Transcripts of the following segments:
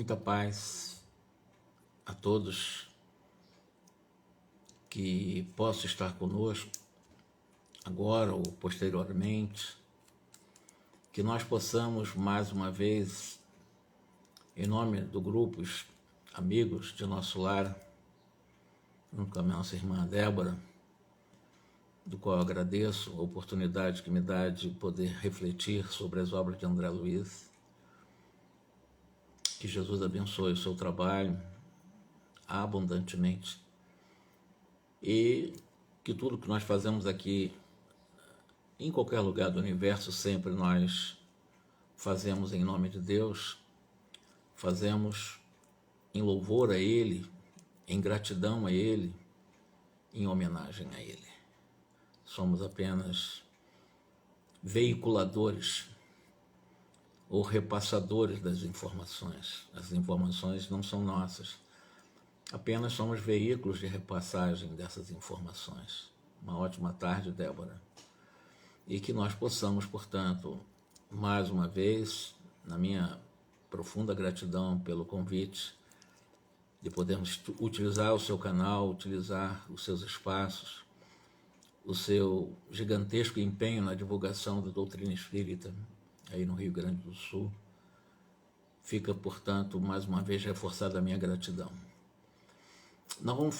Muita paz a todos que possam estar conosco agora ou posteriormente, que nós possamos mais uma vez, em nome do grupo Amigos de Nosso Lar, junto com a nossa irmã Débora, do qual eu agradeço a oportunidade que me dá de poder refletir sobre as obras de André Luiz. Que Jesus abençoe o seu trabalho abundantemente e que tudo que nós fazemos aqui, em qualquer lugar do universo, sempre nós fazemos em nome de Deus, fazemos em louvor a Ele, em gratidão a Ele, em homenagem a Ele. Somos apenas veiculadores ou repassadores das informações. As informações não são nossas, apenas somos veículos de repassagem dessas informações. Uma ótima tarde, Débora. E que nós possamos, portanto, mais uma vez, na minha profunda gratidão pelo convite, de podermos utilizar o seu canal, utilizar os seus espaços, o seu gigantesco empenho na divulgação da doutrina espírita, aí no Rio Grande do Sul. Fica, portanto, mais uma vez reforçada a minha gratidão. Nós vamos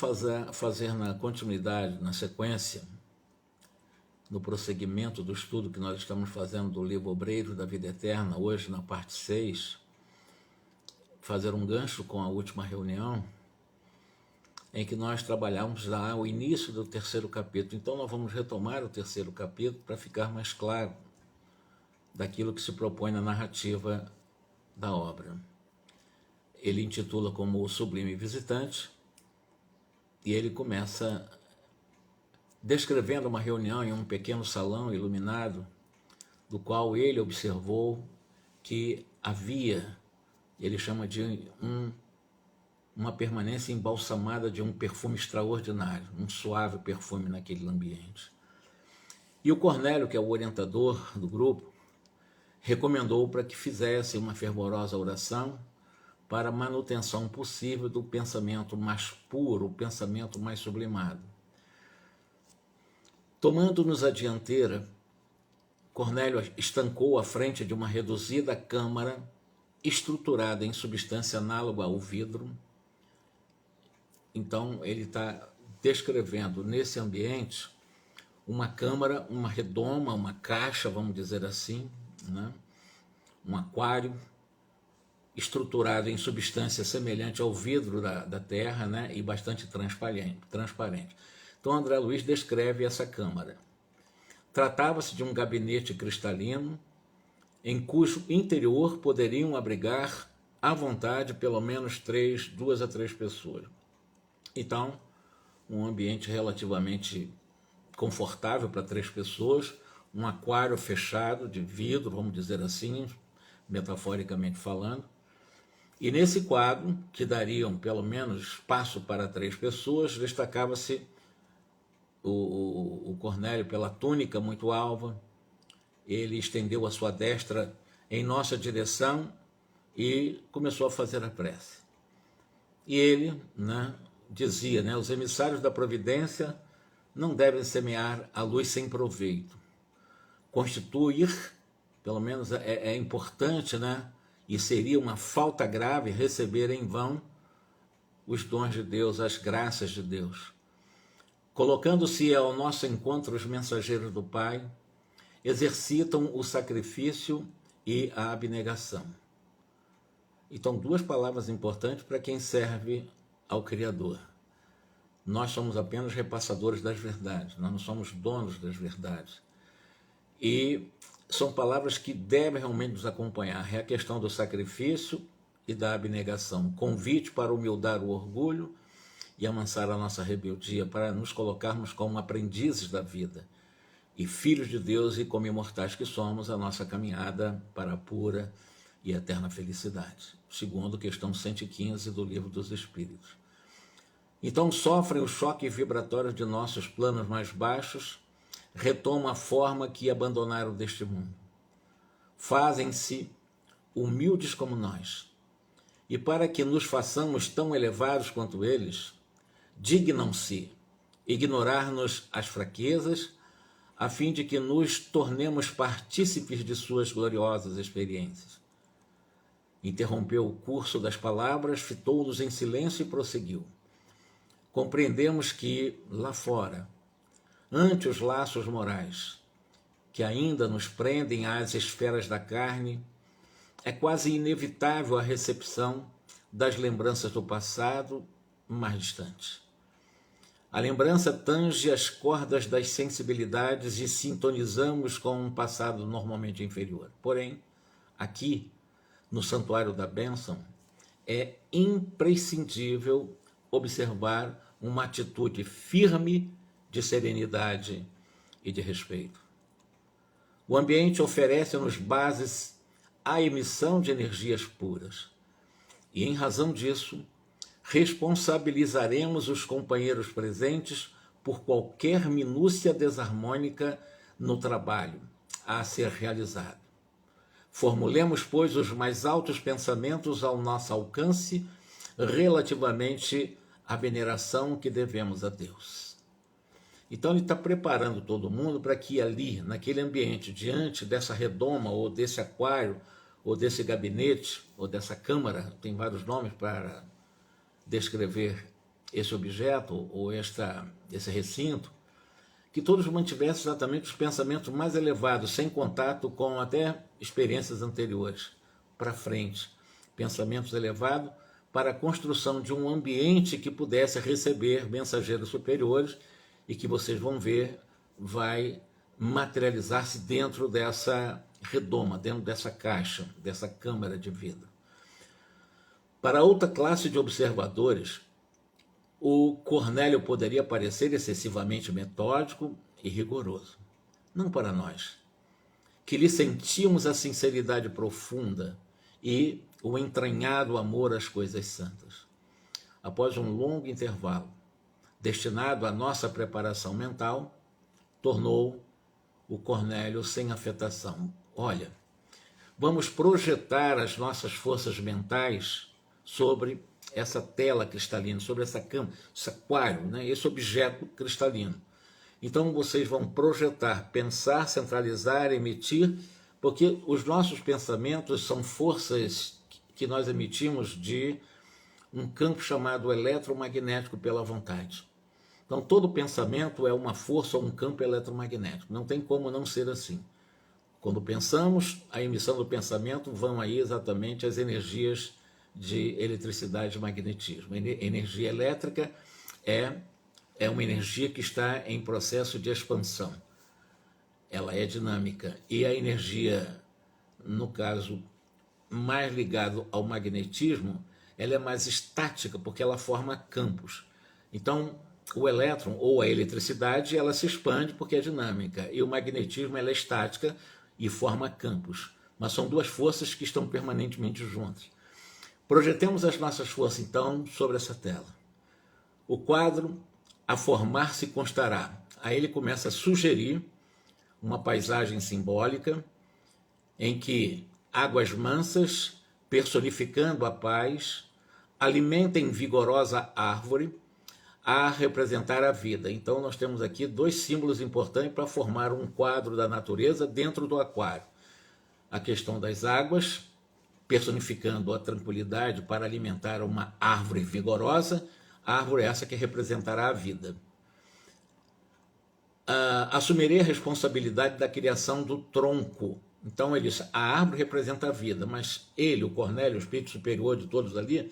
fazer na continuidade, na sequência, no prosseguimento do estudo que nós estamos fazendo do livro Obreiros da Vida Eterna, hoje na parte 6, fazer um gancho com a última reunião, em que nós trabalhamos lá o início do terceiro capítulo. Então nós vamos retomar o terceiro capítulo para ficar mais claro daquilo que se propõe na narrativa da obra. Ele intitula como O Sublime Visitante, e ele começa descrevendo uma reunião em um pequeno salão iluminado, do qual ele observou que havia, ele chama de uma permanência embalsamada de um perfume extraordinário, um suave perfume naquele ambiente. E o Cornélio, que é o orientador do grupo, recomendou para que fizesse uma fervorosa oração para a manutenção possível do pensamento mais puro, o pensamento mais sublimado. Tomando-nos a dianteira, Cornélio estancou à frente de uma reduzida câmara estruturada em substância análoga ao vidro. Então, ele está descrevendo nesse ambiente uma câmara, uma redoma, uma caixa, vamos dizer assim, né? Um aquário estruturado em substância semelhante ao vidro da terra, né? E bastante transparente. Então, André Luiz descreve essa câmara. Tratava-se de um gabinete cristalino, em cujo interior poderiam abrigar à vontade pelo menos 2 a 3 pessoas. Então, um ambiente relativamente confortável para 3 pessoas, um aquário fechado de vidro, vamos dizer assim, metaforicamente falando. E nesse quadro, que dariam pelo menos espaço para 3 pessoas, destacava-se o Cornélio pela túnica muito alva. Ele estendeu a sua destra em nossa direção e começou a fazer a prece. E ele, dizia, os emissários da providência não devem semear a luz sem proveito. Constituir, pelo menos é importante, e seria uma falta grave receber em vão os dons de Deus, as graças de Deus. Colocando-se ao nosso encontro os mensageiros do Pai, exercitam o sacrifício e a abnegação. Então, 2 palavras importantes para quem serve ao Criador. Nós somos apenas repassadores das verdades, nós não somos donos das verdades. E são palavras que devem realmente nos acompanhar. É a questão do sacrifício e da abnegação. Convite para humildar o orgulho e amansar a nossa rebeldia, para nos colocarmos como aprendizes da vida e filhos de Deus, e como imortais que somos, a nossa caminhada para a pura e eterna felicidade. Segundo questão 115 do Livro dos Espíritos. Então sofrem o choque vibratório de nossos planos mais baixos, retomam a forma que abandonaram deste mundo. Fazem-se humildes como nós E para que nos façamos tão elevados quanto eles, dignam-se ignorar-nos as fraquezas, a fim de que nos tornemos partícipes de suas gloriosas experiências. Interrompeu o curso das palavras, fitou-nos em silêncio e prosseguiu. Compreendemos que, lá fora, ante os laços morais que ainda nos prendem às esferas da carne, é quase inevitável a recepção das lembranças do passado mais distantes. A lembrança tange as cordas das sensibilidades e sintonizamos com um passado normalmente inferior. Porém, aqui, no Santuário da Bênção, é imprescindível observar uma atitude firme de serenidade e de respeito. O ambiente oferece-nos bases à emissão de energias puras. E, em razão disso, responsabilizaremos os companheiros presentes por qualquer minúcia desarmônica no trabalho a ser realizado. Formulemos, pois, os mais altos pensamentos ao nosso alcance relativamente à veneração que devemos a Deus. Então ele está preparando todo mundo para que ali, naquele ambiente, diante dessa redoma, ou desse aquário, ou desse gabinete, ou dessa câmara, tem vários nomes para descrever esse objeto, ou esse recinto, que todos mantivessem exatamente os pensamentos mais elevados, sem contato com até experiências anteriores, para frente. Pensamentos elevados para a construção de um ambiente que pudesse receber mensageiros superiores e que vocês vão ver vai materializar-se dentro dessa redoma, dentro dessa caixa, dessa câmara de vida. Para outra classe de observadores, o Cornélio poderia parecer excessivamente metódico e rigoroso. Não para nós, que lhe sentimos a sinceridade profunda e o entranhado amor às coisas santas. Após um longo intervalo, destinado à nossa preparação mental, tornou o Cornélio sem afetação. Olha, vamos projetar as nossas forças mentais sobre essa tela cristalina, sobre essa cama, esse aquário, né? Esse objeto cristalino. Então vocês vão projetar, pensar, centralizar, emitir, porque os nossos pensamentos são forças que nós emitimos de um campo chamado eletromagnético pela vontade. Então todo pensamento é uma força ou um campo eletromagnético, não tem como não ser assim. Quando pensamos, a emissão do pensamento vão aí exatamente as energias de eletricidade e magnetismo. Energia elétrica é uma energia que está em processo de expansão. Ela é dinâmica. E a energia, no caso, mais ligado ao magnetismo, ela é mais estática, porque ela forma campos. Então, o elétron ou a eletricidade, ela se expande porque é dinâmica. E o magnetismo, ela é estática e forma campos. Mas são duas forças que estão permanentemente juntas. Projetemos as nossas forças, então, sobre essa tela. O quadro a formar-se constará. Aí ele começa a sugerir uma paisagem simbólica em que águas mansas, personificando a paz, alimentem vigorosa árvore a representar a vida. Então nós temos aqui dois símbolos importantes para formar um quadro da natureza dentro do aquário. A questão das águas, personificando a tranquilidade para alimentar uma árvore vigorosa, a árvore é essa que representará a vida. Assumirei a responsabilidade da criação do tronco. Então ele diz, a árvore representa a vida, mas ele, o Cornélio, o espírito superior de todos ali,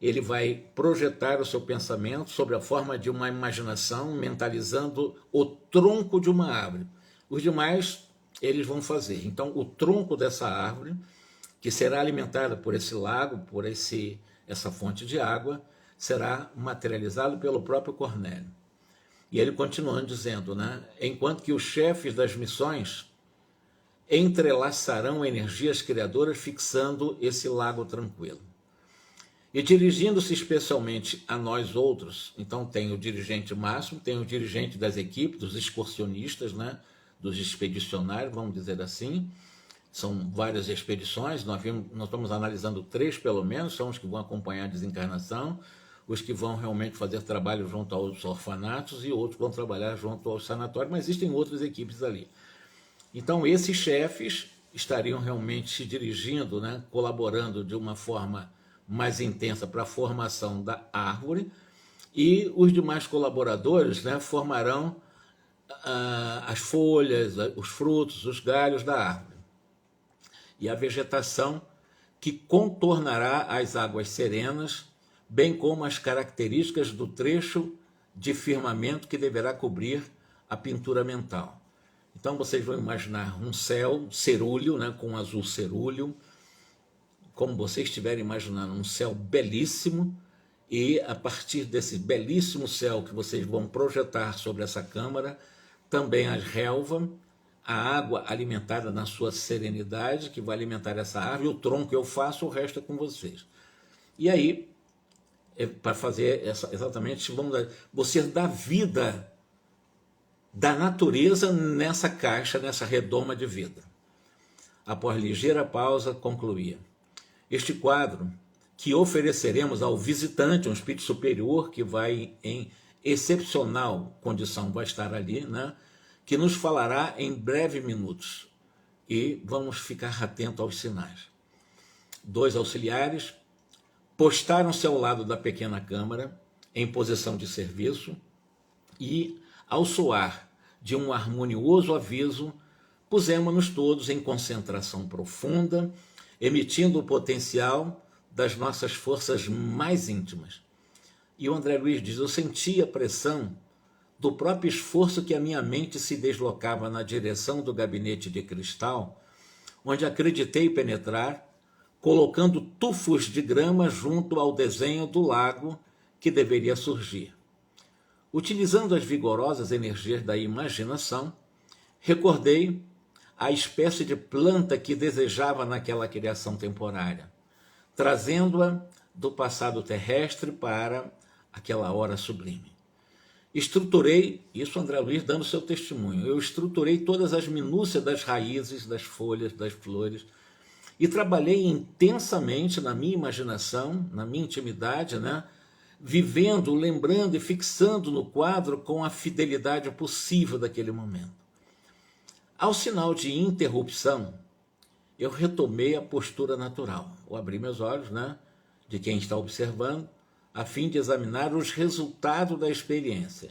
ele vai projetar o seu pensamento sobre a forma de uma imaginação, mentalizando o tronco de uma árvore. Os demais, eles vão fazer. Então, o tronco dessa árvore, que será alimentada por esse lago, por essa fonte de água, será materializado pelo próprio Cornélio. E ele continuando dizendo, né? Enquanto que os chefes das missões entrelaçarão energias criadoras fixando esse lago tranquilo. E dirigindo-se especialmente a nós outros, então tem o dirigente máximo, tem o dirigente das equipes, dos excursionistas, né? Dos expedicionários, vamos dizer assim, são várias expedições, nós estamos analisando 3 pelo menos, são os que vão acompanhar a desencarnação, os que vão realmente fazer trabalho junto aos orfanatos e outros vão trabalhar junto aos sanatórios, mas existem outras equipes ali. Então esses chefes estariam realmente se dirigindo, né, colaborando de uma forma mais intensa para a formação da árvore, e os demais colaboradores, né, formarão as folhas, os frutos, os galhos da árvore e a vegetação que contornará as águas serenas, bem como as características do trecho de firmamento que deverá cobrir a pintura mental. Então vocês vão imaginar um céu cerúleo, né, com azul cerúleo, como vocês estiverem imaginando um céu belíssimo, e a partir desse belíssimo céu que vocês vão projetar sobre essa câmara, também a relva, a água alimentada na sua serenidade, que vai alimentar essa árvore, o tronco eu faço, o resto é com vocês. E aí, para fazer exatamente, você dá vida da natureza nessa caixa, nessa redoma de vida. Após ligeira pausa, concluía: este quadro que ofereceremos ao visitante, um espírito superior que vai em excepcional condição, vai estar ali, né, que nos falará em breves minutos, e vamos ficar atentos aos sinais. 2 auxiliares postaram-se ao lado da pequena câmara, em posição de serviço, e, ao soar de um harmonioso aviso, pusemos-nos todos em concentração profunda, emitindo o potencial das nossas forças mais íntimas. E o André Luiz diz: eu senti a pressão do próprio esforço que a minha mente se deslocava na direção do gabinete de cristal, onde acreditei penetrar, colocando tufos de grama junto ao desenho do lago que deveria surgir. Utilizando as vigorosas energias da imaginação, recordei a espécie de planta que desejava naquela criação temporária, trazendo-a do passado terrestre para aquela hora sublime. Estruturei, isso André Luiz dando seu testemunho, eu estruturei todas as minúcias das raízes, das folhas, das flores, e trabalhei intensamente na minha imaginação, na minha intimidade, né, vivendo, lembrando e fixando no quadro com a fidelidade possível daquele momento. Ao sinal de interrupção, eu retomei a postura natural. Eu abri meus olhos, né, de quem está observando, a fim de examinar os resultados da experiência.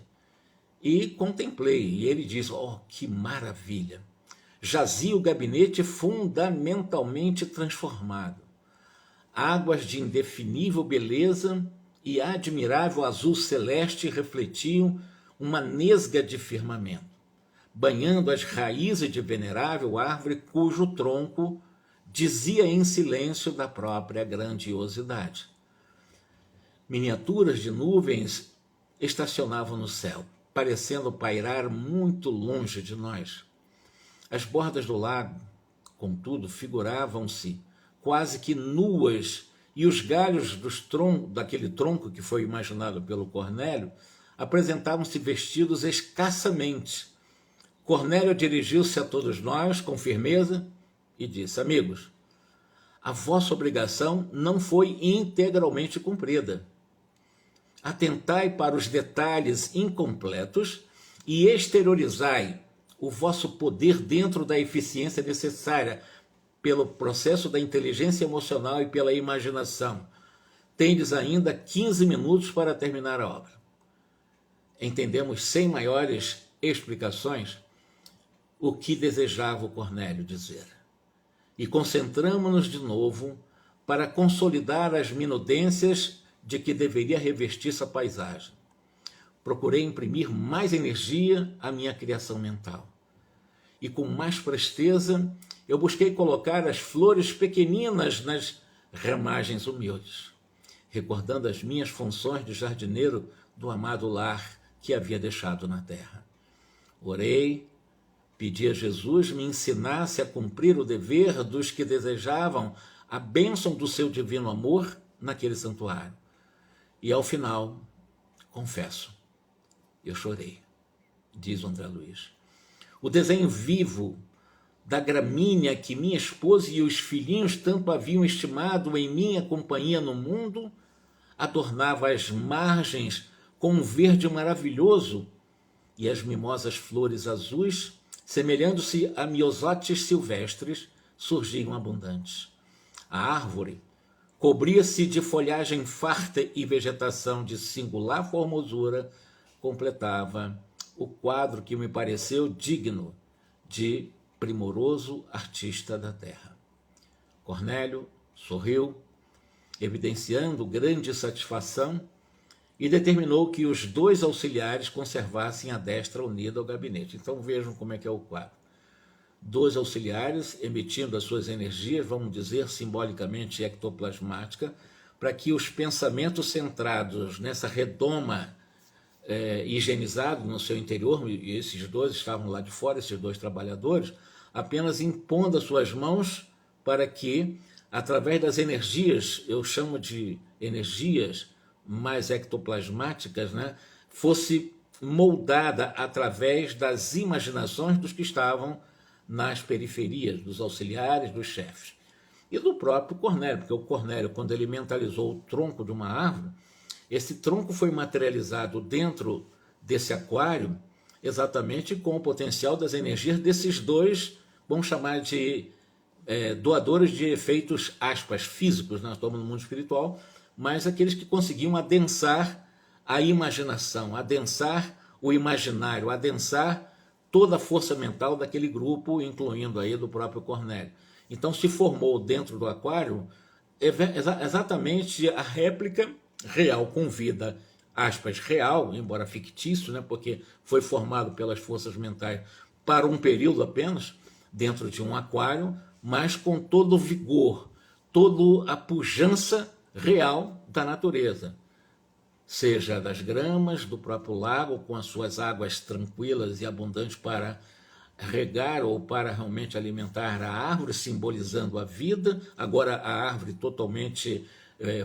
E contemplei, e ele diz: oh, que maravilha! Jazia o gabinete fundamentalmente transformado. Águas de indefinível beleza e admirável azul celeste refletiam uma nesga de firmamento, banhando as raízes de venerável árvore cujo tronco dizia em silêncio da própria grandiosidade. Miniaturas de nuvens estacionavam no céu, parecendo pairar muito longe de nós. As bordas do lago, contudo, figuravam-se quase que nuas, e os galhos daquele tronco que foi imaginado pelo Cornélio apresentavam-se vestidos escassamente. Cornélio dirigiu-se a todos nós com firmeza e disse: amigos, a vossa obrigação não foi integralmente cumprida. Atentai para os detalhes incompletos e exteriorizai o vosso poder dentro da eficiência necessária pelo processo da inteligência emocional e pela imaginação. Tendes ainda 15 minutos para terminar a obra. Entendemos sem maiores explicações o que desejava o Cornélio dizer. E concentramo-nos de novo para consolidar as minudências de que deveria revestir essa paisagem. Procurei imprimir mais energia à minha criação mental. E com mais presteza, eu busquei colocar as flores pequeninas nas ramagens humildes, recordando as minhas funções de jardineiro do amado lar que havia deixado na terra. Orei, pedi a Jesus me ensinasse a cumprir o dever dos que desejavam a bênção do seu divino amor naquele santuário. E ao final, confesso, eu chorei, diz o André Luiz. O desenho vivo da gramínea que minha esposa e os filhinhos tanto haviam estimado em minha companhia no mundo, adornava as margens com um verde maravilhoso, e as mimosas flores azuis, semelhando-se a miosotes silvestres, surgiam abundantes. A árvore cobria-se de folhagem farta e vegetação de singular formosura, completava o quadro que me pareceu digno de primoroso artista da terra. Cornélio sorriu, evidenciando grande satisfação, e determinou que os 2 auxiliares conservassem a destra unida ao gabinete. Então vejam como é que é o quadro. 2 auxiliares emitindo as suas energias, vamos dizer simbolicamente ectoplasmática, para que os pensamentos centrados nessa redoma higienizado no seu interior, e esses 2 estavam lá de fora, esses 2 trabalhadores, apenas impondo as suas mãos para que, através das energias, eu chamo de energias mais ectoplasmáticas, né, fosse moldada através das imaginações dos que estavam nas periferias, dos auxiliares, dos chefes. E do próprio Cornélio, porque o Cornélio, quando ele mentalizou o tronco de uma árvore, esse tronco foi materializado dentro desse aquário exatamente com o potencial das energias desses 2, vamos chamar de doadores de efeitos, aspas, físicos, nós estamos no mundo espiritual, mas aqueles que conseguiam adensar a imaginação, adensar o imaginário, adensar toda a força mental daquele grupo, incluindo aí do próprio Cornélio. Então se formou dentro do aquário exatamente a réplica real, com vida, aspas, real, embora fictício, né, porque foi formado pelas forças mentais para um período apenas, dentro de um aquário, mas com todo o vigor, toda a pujança real da natureza, seja das gramas, do próprio lago, com as suas águas tranquilas e abundantes para regar ou para realmente alimentar a árvore, simbolizando a vida, agora a árvore totalmente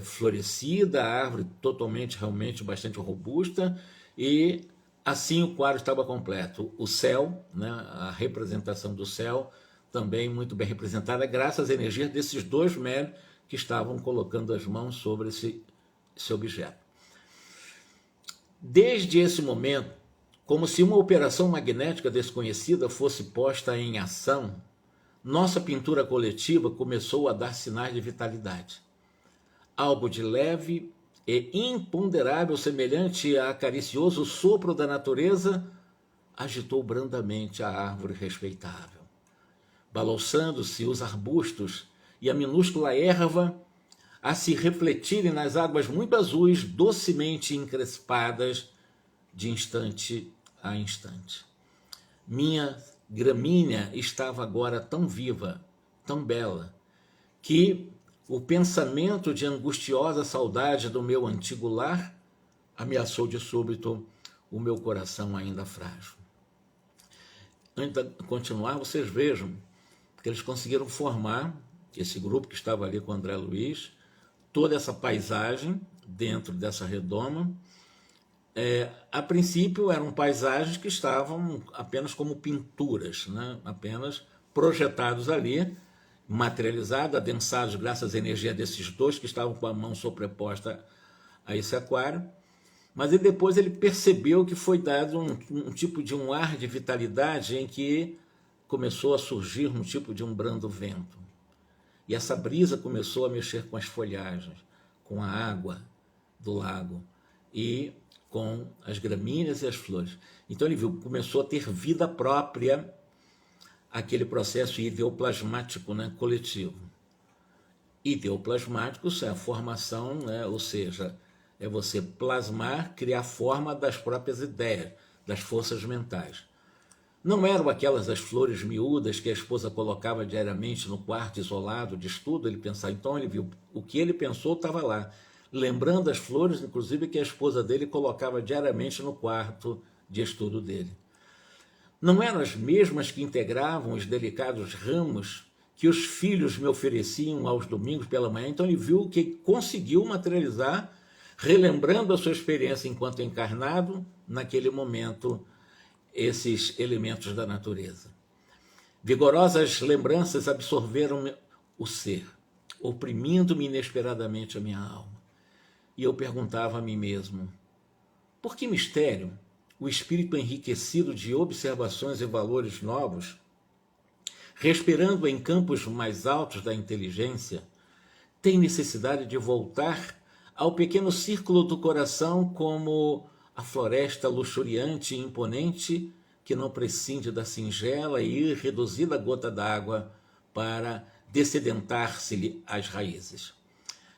florescida, a árvore totalmente, realmente, bastante robusta, e assim o quadro estava completo. O céu, né, a representação do céu, também muito bem representada, graças às energias desses 2 médios que estavam colocando as mãos sobre esse objeto. Desde esse momento, como se uma operação magnética desconhecida fosse posta em ação, nossa pintura coletiva começou a dar sinais de vitalidade. Algo de leve e imponderável, semelhante a acaricioso sopro da natureza, agitou brandamente a árvore respeitável. Balouçando-se os arbustos e a minúscula erva a se refletirem nas águas muito azuis, docemente encrespadas de instante a instante. Minha gramínea estava agora tão viva, tão bela, que o pensamento de angustiosa saudade do meu antigo lar ameaçou de súbito o meu coração ainda frágil. Antes de continuar, vocês vejam, porque eles conseguiram formar, esse grupo que estava ali com o André Luiz, toda essa paisagem dentro dessa redoma. A princípio eram paisagens que estavam apenas como pinturas, né? Apenas projetados ali, materializados, adensados graças à energia desses 2 que estavam com a mão sobreposta a esse aquário. Mas depois ele percebeu que foi dado um tipo de um ar de vitalidade em que começou a surgir um tipo de um brando vento. E essa brisa começou a mexer com as folhagens, com a água do lago e com as gramíneas e as flores. Então ele viu, começou a ter vida própria aquele processo ideoplasmático, né, coletivo. Ideoplasmático é a formação, né, ou seja, é você plasmar, criar forma das próprias ideias, das forças mentais. Não eram aquelas das flores miúdas que a esposa colocava diariamente no quarto isolado de estudo, ele pensava. Então ele viu, o que ele pensou estava lá, lembrando as flores, inclusive, que a esposa dele colocava diariamente no quarto de estudo dele. Não eram as mesmas que integravam os delicados ramos que os filhos me ofereciam aos domingos pela manhã. Então ele viu que conseguiu materializar, relembrando a sua experiência enquanto encarnado, naquele momento, esses elementos da natureza. Vigorosas lembranças absorveram o ser, oprimindo-me inesperadamente a minha alma. E eu perguntava a mim mesmo, por que mistério o espírito enriquecido de observações e valores novos, respirando em campos mais altos da inteligência, tem necessidade de voltar ao pequeno círculo do coração como a floresta luxuriante e imponente que não prescinde da singela e reduzida gota d'água para dessedentar-se-lhe as raízes.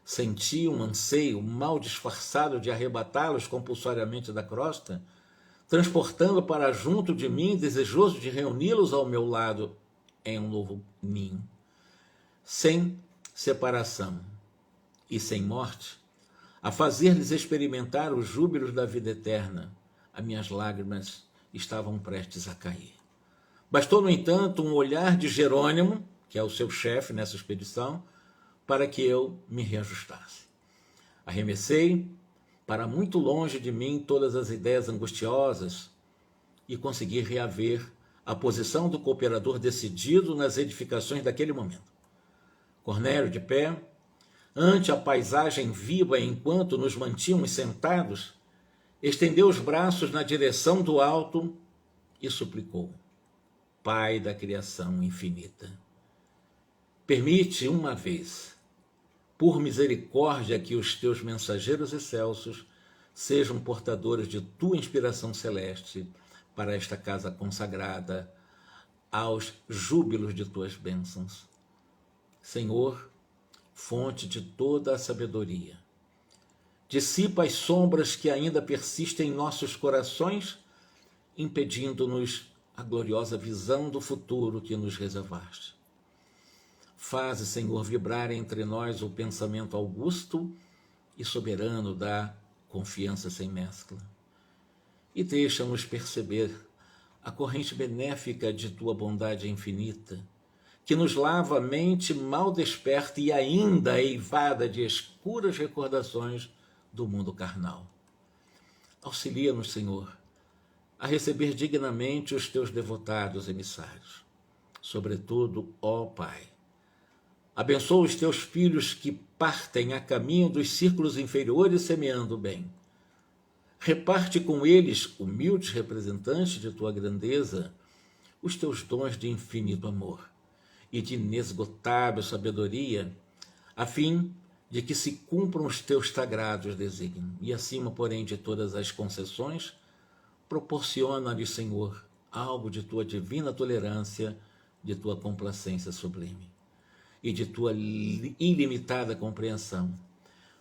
Senti um anseio mal disfarçado de arrebatá-los compulsoriamente da crosta, transportando para junto de mim, desejoso de reuni-los ao meu lado em um novo ninho. Sem separação e sem morte, a fazer-lhes experimentar os júbilos da vida eterna, as minhas lágrimas estavam prestes a cair. Bastou, no entanto, um olhar de Jerônimo, que é o seu chefe nessa expedição, para que eu me reajustasse. Arremessei para muito longe de mim todas as ideias angustiosas e consegui reaver a posição do cooperador decidido nas edificações daquele momento. Cornélio, de pé, ante a paisagem viva enquanto nos mantínhamos sentados, estendeu os braços na direção do alto e suplicou: Pai da criação infinita, permite uma vez, por misericórdia, que os teus mensageiros excelsos sejam portadores de tua inspiração celeste para esta casa consagrada aos júbilos de tuas bênçãos. Senhor, fonte de toda a sabedoria, dissipa as sombras que ainda persistem em nossos corações, impedindo-nos a gloriosa visão do futuro que nos reservaste. Faze, Senhor, vibrar entre nós o pensamento augusto e soberano da confiança sem mescla. E deixa-nos perceber a corrente benéfica de tua bondade infinita, que nos lava a mente mal desperta e ainda eivada de escuras recordações do mundo carnal. Auxilia-nos, Senhor, a receber dignamente os teus devotados emissários. Sobretudo, ó Pai, abençoa os teus filhos que partem a caminho dos círculos inferiores semeando o bem. Reparte com eles, humildes representantes de tua grandeza, os teus dons de infinito amor e de inesgotável sabedoria, a fim de que se cumpram os teus sagrados desígnios. E acima, porém, de todas as concessões, proporciona-lhe, Senhor, algo de tua divina tolerância, de tua complacência sublime e de tua ilimitada compreensão,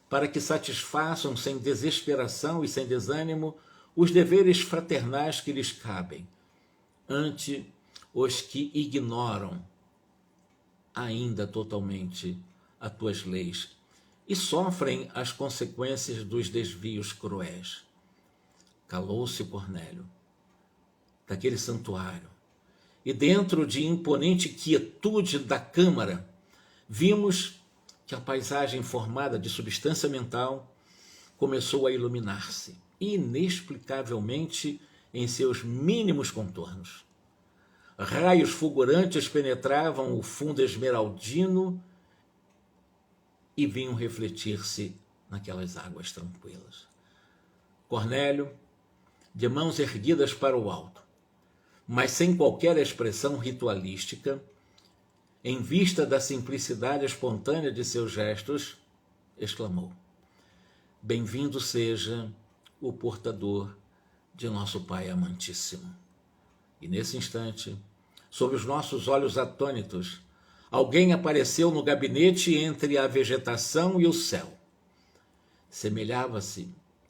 para que satisfaçam sem desesperação e sem desânimo os deveres fraternais que lhes cabem, ante os que ignoram ainda totalmente as tuas leis e sofrem as consequências dos desvios cruéis. Calou-se Cornélio daquele santuário, e dentro de imponente quietude da câmara, vimos que a paisagem formada de substância mental começou a iluminar-se, inexplicavelmente em seus mínimos contornos. Raios fulgurantes penetravam o fundo esmeraldino e vinham refletir-se naquelas águas tranquilas. Cornélio, de mãos erguidas para o alto, mas sem qualquer expressão ritualística, em vista da simplicidade espontânea de seus gestos, exclamou: Bem-vindo seja o portador de nosso Pai amantíssimo. E nesse instante, sob os nossos olhos atônitos, alguém apareceu no gabinete entre a vegetação e o céu. Semelhava-se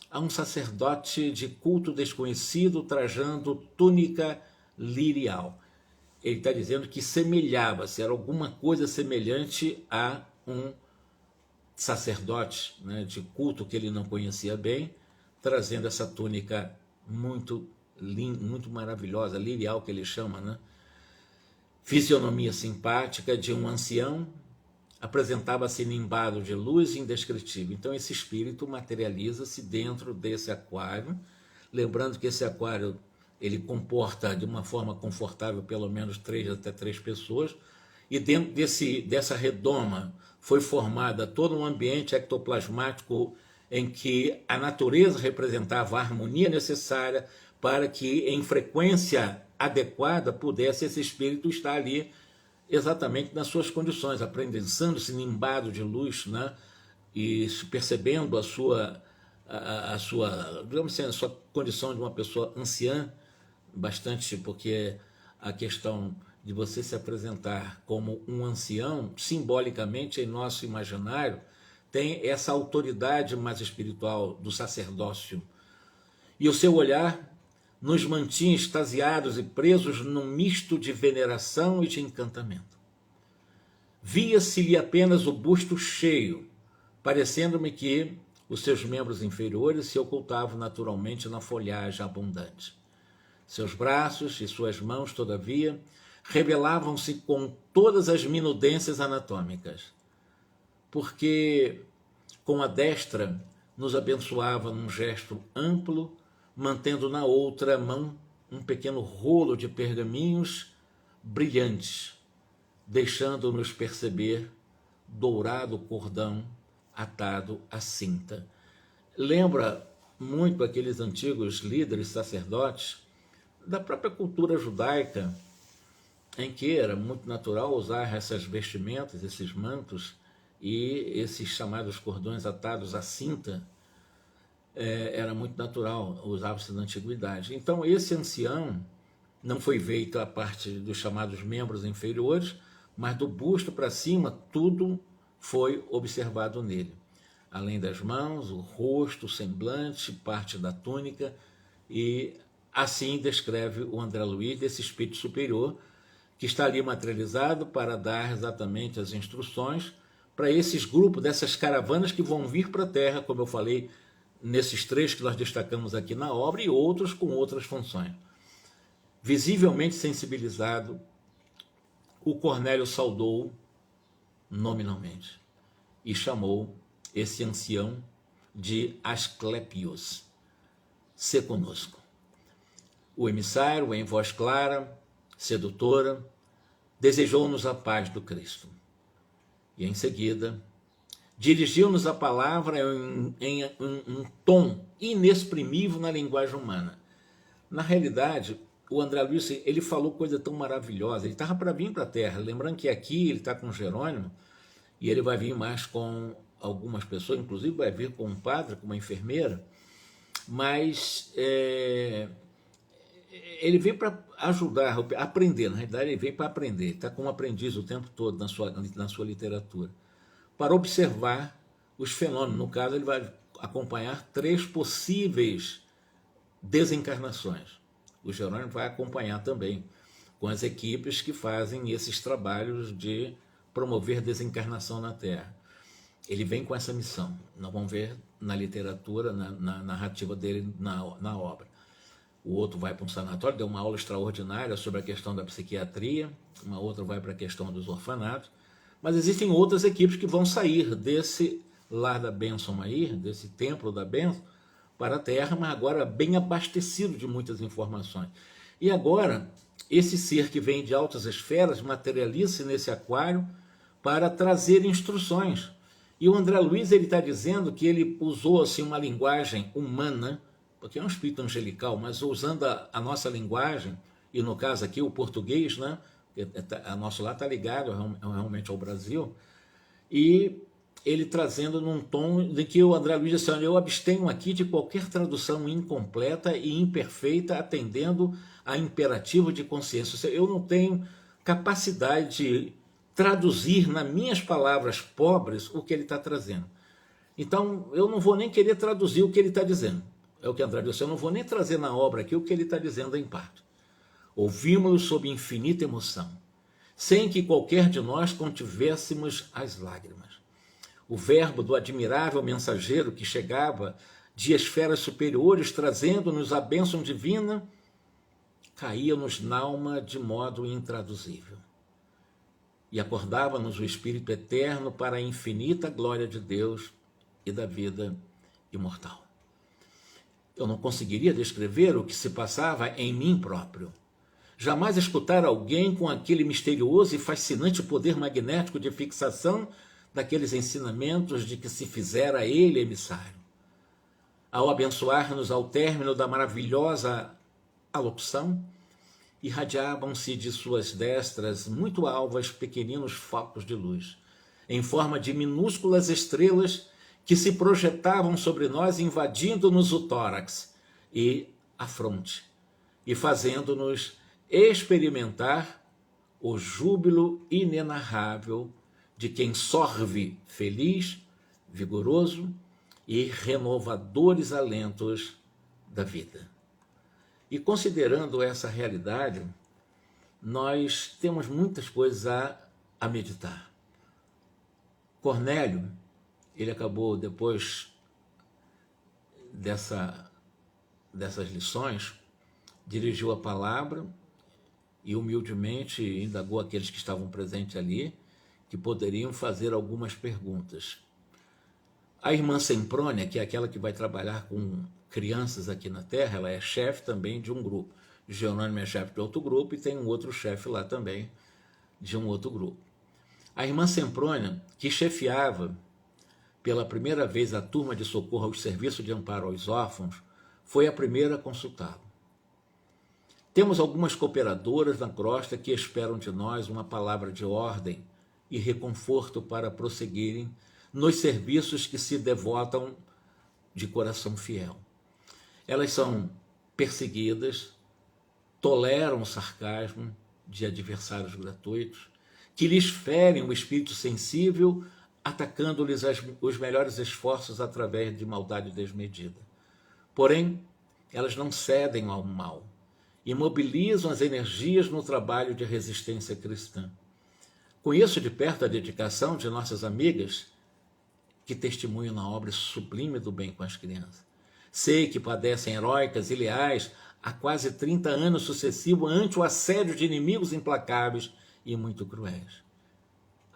a um sacerdote de culto desconhecido trajando túnica lirial. Ele está dizendo que semelhava-se, era alguma coisa semelhante a um sacerdote, né, de culto que ele não conhecia bem, trazendo essa túnica muito linda, muito maravilhosa, lirial que ele chama, né? Fisionomia simpática de um ancião, apresentava-se nimbado de luz indescritível. Então esse espírito materializa-se dentro desse aquário, lembrando que esse aquário ele comporta de uma forma confortável pelo menos 3 pessoas, e dentro dessa redoma foi formada todo um ambiente ectoplasmático em que a natureza representava a harmonia necessária para que, em frequência adequada, pudesse esse espírito estar ali exatamente nas suas condições, aprendendo-se nimbado de luz, né? E percebendo digamos assim, a sua condição de uma pessoa anciã, bastante, porque a questão de você se apresentar como um ancião, simbolicamente em nosso imaginário, tem essa autoridade mais espiritual do sacerdócio. E o seu olhar nos mantinha extasiados e presos num misto de veneração e de encantamento. Via-se-lhe apenas o busto cheio, parecendo-me que os seus membros inferiores se ocultavam naturalmente na folhagem abundante. Seus braços e suas mãos, todavia, revelavam-se com todas as minudências anatômicas, porque com a destra nos abençoava num gesto amplo, mantendo na outra mão um pequeno rolo de pergaminhos brilhantes, deixando-nos perceber dourado cordão atado à cinta. Lembra muito aqueles antigos líderes sacerdotes da própria cultura judaica, em que era muito natural usar essas vestimentas, esses mantos e esses chamados cordões atados à cinta. Era muito natural, usava-se na antiguidade. Então esse ancião não foi feito a parte dos chamados membros inferiores, mas do busto para cima tudo foi observado nele. Além das mãos, o rosto, o semblante, parte da túnica, e assim descreve o André Luiz desse espírito superior que está ali materializado para dar exatamente as instruções para esses grupos, dessas caravanas que vão vir para a Terra, como eu falei, nesses 3 que nós destacamos aqui na obra, e outros com outras funções. Visivelmente sensibilizado, o Cornélio saudou nominalmente e chamou esse ancião de Asclepios. Se conosco. O emissário, em voz clara, sedutora, desejou-nos a paz do Cristo. E em seguida, dirigiu-nos a palavra em um tom inexprimível na linguagem humana. Na realidade, o André Luiz, ele falou coisa tão maravilhosa. Ele estava para vir para a Terra. Lembrando que aqui ele está com Jerônimo, e ele vai vir mais com algumas pessoas, inclusive vai vir com um padre, com uma enfermeira, mas ele veio para ajudar, aprender. Na realidade, ele veio para aprender. Ele está como aprendiz o tempo todo na sua literatura, para observar os fenômenos. No caso, ele vai acompanhar 3 possíveis desencarnações. O Jerônimo vai acompanhar também com as equipes que fazem esses trabalhos de promover desencarnação na Terra. Ele vem com essa missão. Nós vamos ver na literatura, na narrativa dele, na obra. O outro vai para um sanatório, deu uma aula extraordinária sobre a questão da psiquiatria, uma outra vai para a questão dos orfanatos, mas existem outras equipes que vão sair desse lar da bênção aí, desse templo da bênção, para a Terra, mas agora bem abastecido de muitas informações. E agora, esse ser que vem de altas esferas materializa-se nesse aquário para trazer instruções. E o André Luiz está dizendo que ele usou assim, uma linguagem humana, porque é um espírito angelical, mas usando a nossa linguagem, e no caso aqui o português, né? A nosso lá está ligado realmente ao Brasil, e ele trazendo num tom de que o André Luiz disse, olha, eu abstenho aqui de qualquer tradução incompleta e imperfeita, atendendo a imperativo de consciência. Eu não tenho capacidade de traduzir nas minhas palavras pobres o que ele está trazendo. Então, eu não vou nem querer traduzir o que ele está dizendo. É o que André disse, eu não vou nem trazer na obra aqui o que ele está dizendo em parte. Ouvimos-lo sob infinita emoção, sem que qualquer de nós contivêssemos as lágrimas. O verbo do admirável mensageiro que chegava de esferas superiores, trazendo-nos a bênção divina, caía-nos na alma de modo intraduzível. E acordava-nos o Espírito eterno para a infinita glória de Deus e da vida imortal. Eu não conseguiria descrever o que se passava em mim próprio. Jamais escutar alguém com aquele misterioso e fascinante poder magnético de fixação daqueles ensinamentos de que se fizera ele emissário. Ao abençoar-nos ao término da maravilhosa alocução, irradiavam-se de suas destras muito alvas pequeninos focos de luz, em forma de minúsculas estrelas que se projetavam sobre nós, invadindo-nos o tórax e a fronte, e fazendo-nos experimentar o júbilo inenarrável de quem sorve feliz, vigoroso e renovadores alentos da vida. E considerando essa realidade, nós temos muitas coisas a meditar. Cornélio, ele acabou depois dessas lições, dirigiu a palavra e humildemente indagou aqueles que estavam presentes ali, que poderiam fazer algumas perguntas. A irmã Semprônia, que é aquela que vai trabalhar com crianças aqui na Terra, ela é chefe também de um grupo. Jerônimo é chefe de outro grupo e tem um outro chefe lá também de um outro grupo. A irmã Semprônia, que chefiava pela primeira vez a turma de socorro aos serviços de amparo aos órfãos, foi a primeira a consultá-lo. Temos algumas cooperadoras na crosta que esperam de nós uma palavra de ordem e reconforto para prosseguirem nos serviços que se devotam de coração fiel. Elas são perseguidas, toleram o sarcasmo de adversários gratuitos, que lhes ferem o espírito sensível, atacando-lhes os melhores esforços através de maldade desmedida. Porém, elas não cedem ao mal e mobilizam as energias no trabalho de resistência cristã. Conheço de perto a dedicação de nossas amigas que testemunham na obra sublime do bem com as crianças. Sei que padecem heróicas e leais há quase 30 anos sucessivos ante o assédio de inimigos implacáveis e muito cruéis.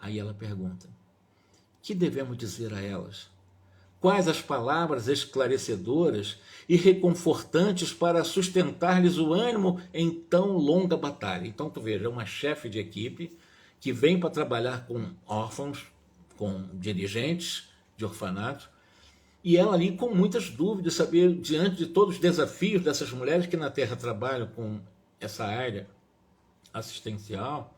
Aí ela pergunta: que devemos dizer a elas? Quais as palavras esclarecedoras e reconfortantes para sustentar-lhes o ânimo em tão longa batalha? Então, tu veja, uma chefe de equipe que vem para trabalhar com órfãos, com dirigentes de orfanatos, e ela ali com muitas dúvidas, saber, diante de todos os desafios dessas mulheres que na Terra trabalham com essa área assistencial,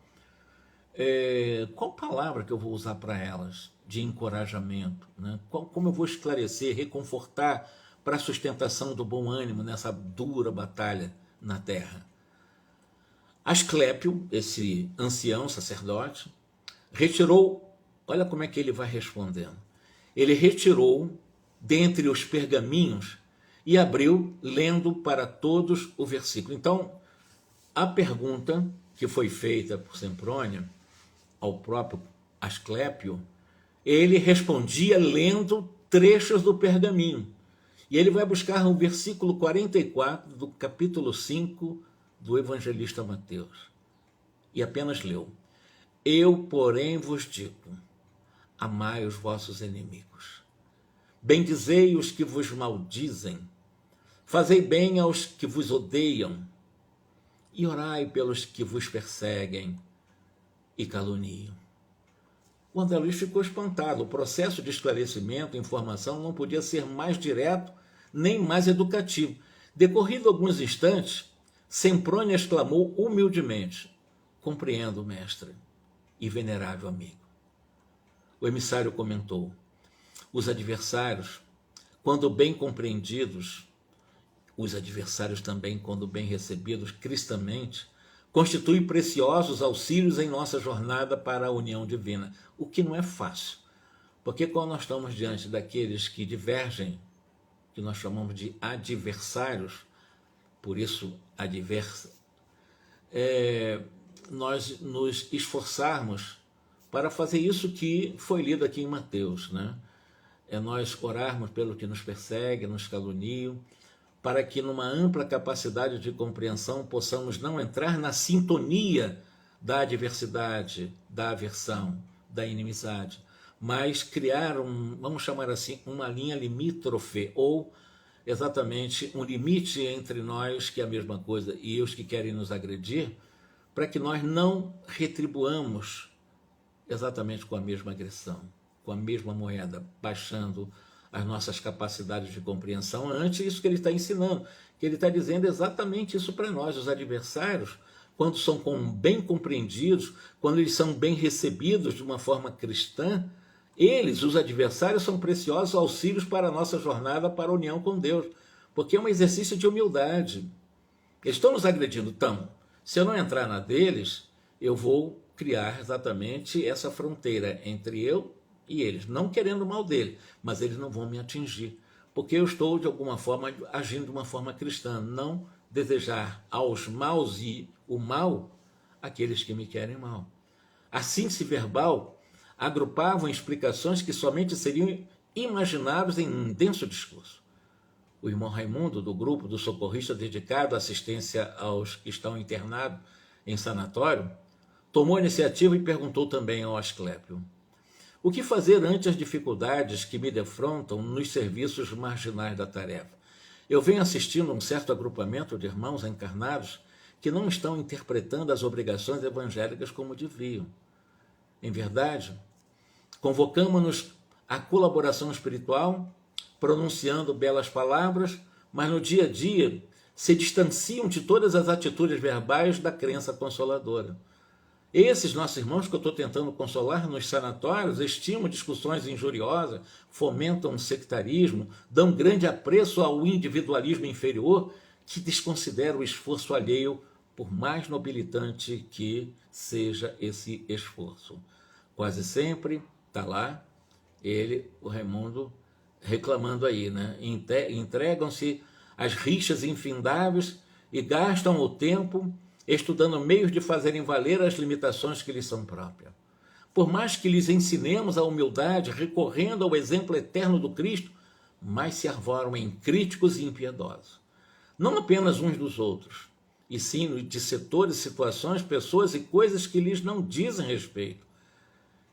qual palavra que eu vou usar para elas de encorajamento, né? Como eu vou esclarecer, reconfortar para a sustentação do bom ânimo nessa dura batalha na Terra? Asclépio, esse ancião sacerdote, retirou, olha como é que ele vai respondendo, ele retirou dentre os pergaminhos e abriu, lendo para todos o versículo. Então, a pergunta que foi feita por Semprônia ao próprio Asclépio, ele respondia lendo trechos do pergaminho. E ele vai buscar o versículo 44 do capítulo 5 do evangelista Mateus. E apenas leu: eu, porém, vos digo, amai os vossos inimigos, bendizei os que vos maldizem, fazei bem aos que vos odeiam, e orai pelos que vos perseguem e caluniam. O André Luiz ficou espantado. O processo de esclarecimento e informação não podia ser mais direto nem mais educativo. Decorrido alguns instantes, Semprônia exclamou humildemente: compreendo, mestre e venerável amigo. O emissário comentou: os adversários, quando bem compreendidos, os adversários também, quando bem recebidos cristamente, constituem preciosos auxílios em nossa jornada para a união divina, o que não é fácil, porque quando nós estamos diante daqueles que divergem, que nós chamamos de adversários, por isso adversa, nós nos esforçarmos para fazer isso que foi lido aqui em Mateus, né? É nós orarmos pelo que nos persegue, nos caluniam, para que numa ampla capacidade de compreensão possamos não entrar na sintonia da adversidade, da aversão, da inimizade, mas criar vamos chamar assim, uma linha limítrofe, ou exatamente um limite entre nós, que é a mesma coisa, e os que querem nos agredir, para que nós não retribuamos exatamente com a mesma agressão, com a mesma moeda, baixando as nossas capacidades de compreensão ante isso que ele está ensinando, que ele está dizendo exatamente isso para nós. Os adversários, quando são bem compreendidos, quando eles são bem recebidos de uma forma cristã, eles, os adversários, são preciosos auxílios para a nossa jornada para a união com Deus, porque é um exercício de humildade. Eles estão nos agredindo, estão. Se eu não entrar na deles, eu vou criar exatamente essa fronteira entre eu e eles, não querendo o mal dele, mas eles não vão me atingir, porque eu estou, de alguma forma, agindo de uma forma cristã, não desejar aos maus e o mal àqueles que me querem mal. A síntese verbal agrupavam explicações que somente seriam imagináveis em um denso discurso. O irmão Raimundo, do grupo do socorrista dedicado à assistência aos que estão internados em sanatório, tomou a iniciativa e perguntou também ao Asclépio: o que fazer ante as dificuldades que me defrontam nos serviços marginais da tarefa? Eu venho assistindo a um certo agrupamento de irmãos encarnados que não estão interpretando as obrigações evangélicas como deviam. Em verdade, convocamos-nos à colaboração espiritual, pronunciando belas palavras, mas no dia a dia se distanciam de todas as atitudes verbais da crença consoladora. Esses nossos irmãos que eu estou tentando consolar nos sanatórios estimam discussões injuriosas, fomentam o sectarismo, dão grande apreço ao individualismo inferior, que desconsidera o esforço alheio, por mais nobilitante que seja esse esforço. Quase sempre está lá ele, o Raimundo, reclamando aí, né? Entregam-se às rixas infindáveis e gastam o tempo estudando meios de fazerem valer as limitações que lhes são próprias. Por mais que lhes ensinemos a humildade, recorrendo ao exemplo eterno do Cristo, mais se arvoram em críticos e impiedosos. Não apenas uns dos outros, e sim de setores, situações, pessoas e coisas que lhes não dizem respeito,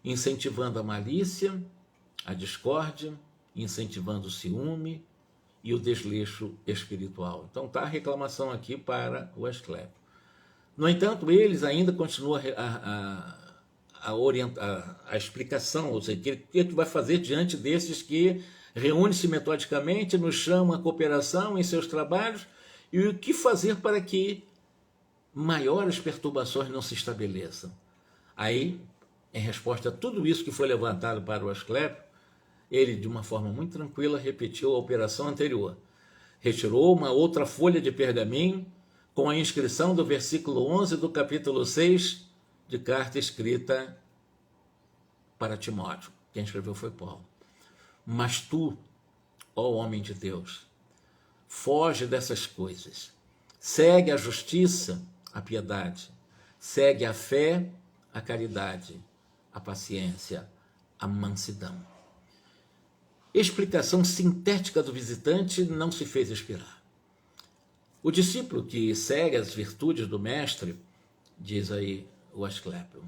incentivando a malícia, a discórdia, incentivando o ciúme e o desleixo espiritual. Então está a reclamação aqui para o Asclépio. No entanto, eles ainda continuam a explicação, ou seja, o que vai fazer diante desses que reúne-se metodicamente, nos chamam à cooperação em seus trabalhos, e o que fazer para que maiores perturbações não se estabeleçam. Aí, em resposta a tudo isso que foi levantado para o Asclépio, ele, de uma forma muito tranquila, repetiu a operação anterior. Retirou uma outra folha de pergaminho com a inscrição do versículo 11 do capítulo 6 de carta escrita para Timóteo. Quem escreveu foi Paulo. Mas tu, ó homem de Deus, foge dessas coisas. Segue a justiça, a piedade. Segue a fé, a caridade, a paciência, a mansidão. Explicação sintética do visitante não se fez esperar. O discípulo que segue as virtudes do mestre, diz aí o Asclépio,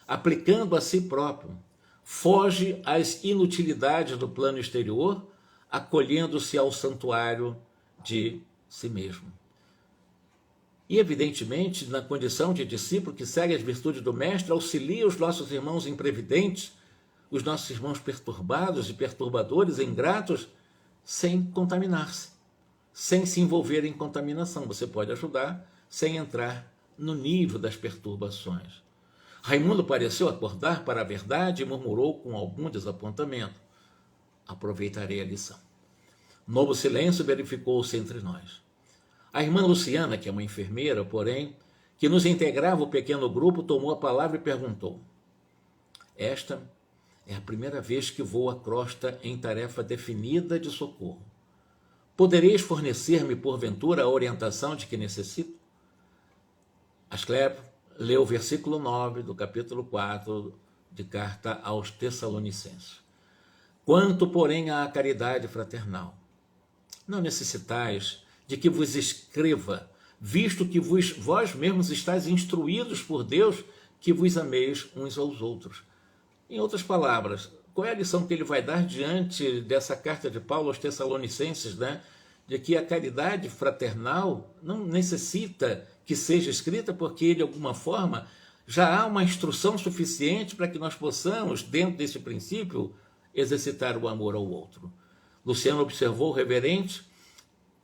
aplicando a si próprio, foge às inutilidades do plano exterior, acolhendo-se ao santuário de si mesmo. E, evidentemente, na condição de discípulo que segue as virtudes do mestre, auxilia os nossos irmãos imprevidentes, os nossos irmãos perturbados e perturbadores, ingratos, sem contaminar-se, sem se envolver em contaminação. Você pode ajudar sem entrar no nível das perturbações. Raimundo pareceu acordar para a verdade e murmurou com algum desapontamento: aproveitarei a lição. Novo silêncio verificou-se entre nós. A irmã Luciana, que é uma enfermeira, porém, que nos integrava o pequeno grupo, tomou a palavra e perguntou: esta é a primeira vez que vou à crosta em tarefa definida de socorro. Podereis fornecer-me, porventura, a orientação de que necessito? Asclépio leu o versículo 9 do capítulo 4 de carta aos Tessalonicenses. Quanto, porém, à caridade fraternal, não necessitais de que vos escreva, visto que vós mesmos estáis instruídos por Deus que vos ameis uns aos outros. Em outras palavras, qual é a lição que ele vai dar diante dessa carta de Paulo aos Tessalonicenses, né? de que a caridade fraternal não necessita que seja escrita, porque, de alguma forma, já há uma instrução suficiente para que nós possamos, dentro desse princípio, exercitar o amor ao outro. Luciano observou o reverente,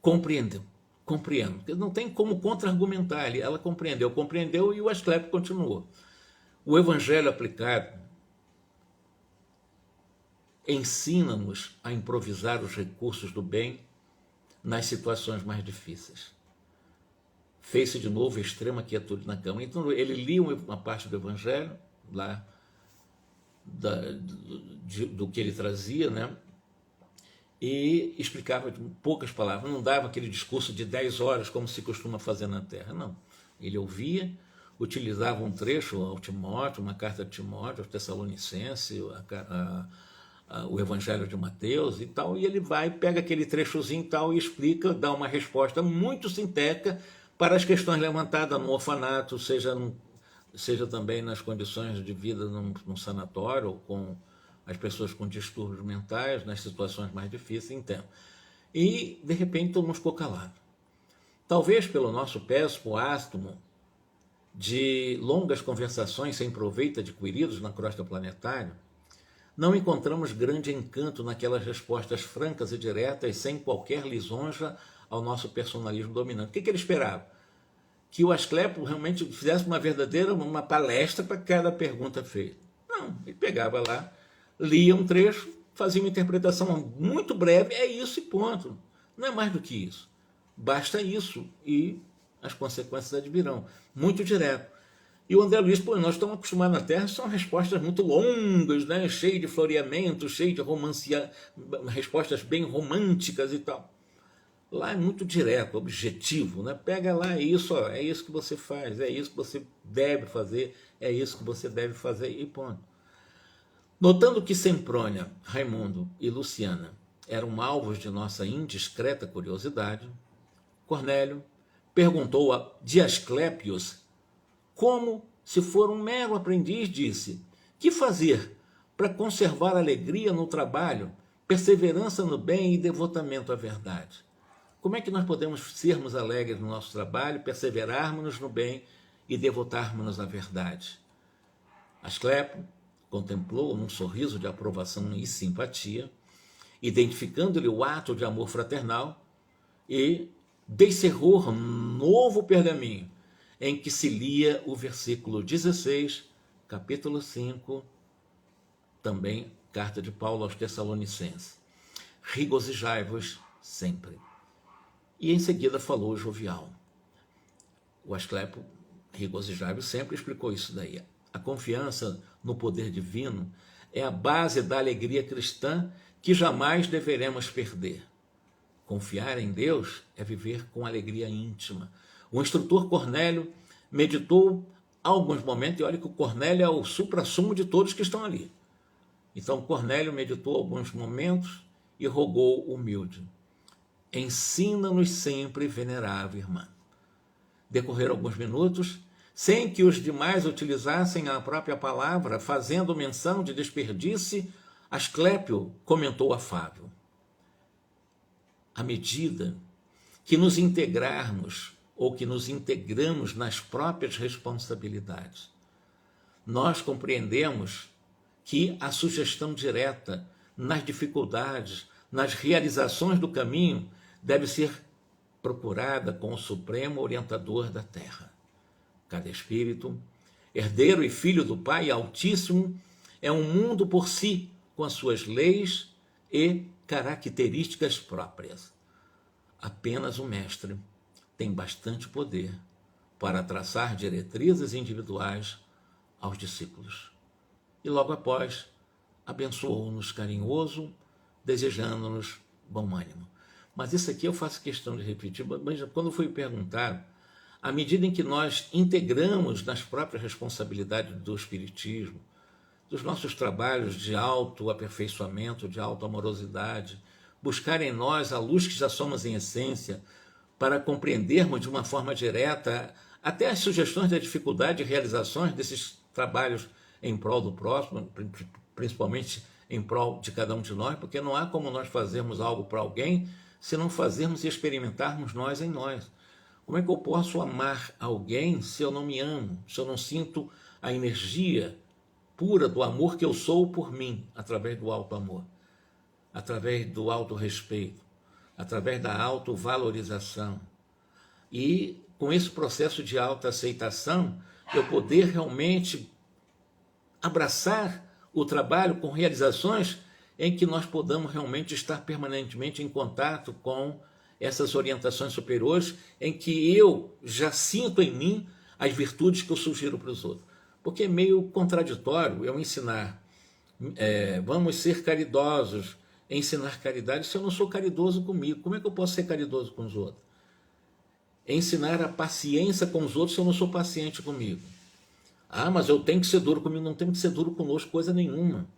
compreendeu. Compreendo. Não tem como contra-argumentar. Ela compreendeu e o Asclepio continuou. O evangelho aplicado ensina-nos a improvisar os recursos do bem nas situações mais difíceis. Fez-se de novo extrema quietude na cama. Então ele lia uma parte do evangelho, lá do que ele trazia, né? E explicava de poucas palavras, não dava aquele discurso de 10 horas, como se costuma fazer na Terra, não. Ele ouvia, utilizava um trecho ao Timóteo, uma carta de Timóteo, aos Tessalonicenses, o Evangelho de Mateus e tal, e ele vai, pega aquele trechozinho e tal e explica, dá uma resposta muito sintética para as questões levantadas no orfanato, seja também nas condições de vida num sanatório, ou com as pessoas com distúrbios mentais, nas situações mais difíceis, entendo. E, de repente, todo mundo ficou calado. Talvez pelo nosso péssimo hábito de longas conversações sem proveito adquiridos na crosta planetária, não encontramos grande encanto naquelas respostas francas e diretas, sem qualquer lisonja ao nosso personalismo dominante. O que ele esperava? Que o Asclepio realmente fizesse uma palestra para cada pergunta feita. Não, ele pegava lá, lia um trecho, fazia uma interpretação muito breve, é isso e ponto. Não é mais do que isso. Basta isso e as consequências advirão. Muito direto. E o André Luiz, nós estamos acostumados na Terra, são respostas muito longas, né? Cheio de floreamento, cheio de respostas bem românticas e tal. Lá é muito direto, objetivo, né? Pega lá isso, ó, é isso que você faz, é isso que você deve fazer, é isso que você deve fazer e ponto. Notando que Semprônia, Raimundo e Luciana eram alvos de nossa indiscreta curiosidade, Cornélio perguntou a Asclépios como, se for um mero aprendiz, disse: que fazer para conservar alegria no trabalho, perseverança no bem e devotamento à verdade? Como é que nós podemos sermos alegres no nosso trabalho, perseverarmos no bem e devotarmos à verdade? Asclepio contemplou num sorriso de aprovação e simpatia, identificando-lhe o ato de amor fraternal, e descerrou um novo pergaminho, em que se lia o versículo 16, capítulo 5, também carta de Paulo aos Tessalonicenses. Regozijai-vos sempre. E em seguida falou jovial. O Asclepio, regozijai-vos sempre, explicou isso daí. A confiança no poder divino é a base da alegria cristã que jamais deveremos perder. Confiar em Deus é viver com alegria íntima. O instrutor Cornélio meditou alguns momentos, e olha que o Cornélio é o suprassumo de todos que estão ali. Então Cornélio meditou alguns momentos e rogou humilde: ensina-nos sempre, venerável irmã. Decorreram alguns minutos, sem que os demais utilizassem a própria palavra, fazendo menção de desperdício, Asclepio comentou afável: à medida que nos integrarmos ou que nos integramos nas próprias responsabilidades, nós compreendemos que a sugestão direta nas dificuldades, nas realizações do caminho, deve ser procurada com o Supremo Orientador da Terra. Cada espírito, herdeiro e filho do Pai Altíssimo, é um mundo por si, com as suas leis e características próprias. Apenas o mestre tem bastante poder para traçar diretrizes individuais aos discípulos. E logo após, abençoou-nos carinhoso, desejando-nos bom ânimo. Mas isso aqui eu faço questão de repetir, mas quando fui perguntado, à medida em que nós integramos nas próprias responsabilidades do Espiritismo, dos nossos trabalhos de autoaperfeiçoamento, de autoamorosidade, buscar em nós a luz que já somos em essência, para compreendermos de uma forma direta até as sugestões da dificuldade de realizações desses trabalhos em prol do próximo, principalmente em prol de cada um de nós, porque não há como nós fazermos algo para alguém se não fazermos e experimentarmos nós em nós? Como é que eu posso amar alguém se eu não me amo, se eu não sinto a energia pura do amor que eu sou por mim, através do auto-amor, através do auto-respeito, através da autovalorização? E com esse processo de autoaceitação, eu poder realmente abraçar o trabalho com realizações em que nós podamos realmente estar permanentemente em contato com essas orientações superiores, em que eu já sinto em mim as virtudes que eu sugiro para os outros. Porque é meio contraditório eu ensinar, vamos ser caridosos, ensinar caridade, se eu não sou caridoso comigo. Como é que eu posso ser caridoso com os outros? Ensinar a paciência com os outros se eu não sou paciente comigo. Ah, mas eu tenho que ser duro comigo. Não tenho que ser duro conosco, coisa nenhuma.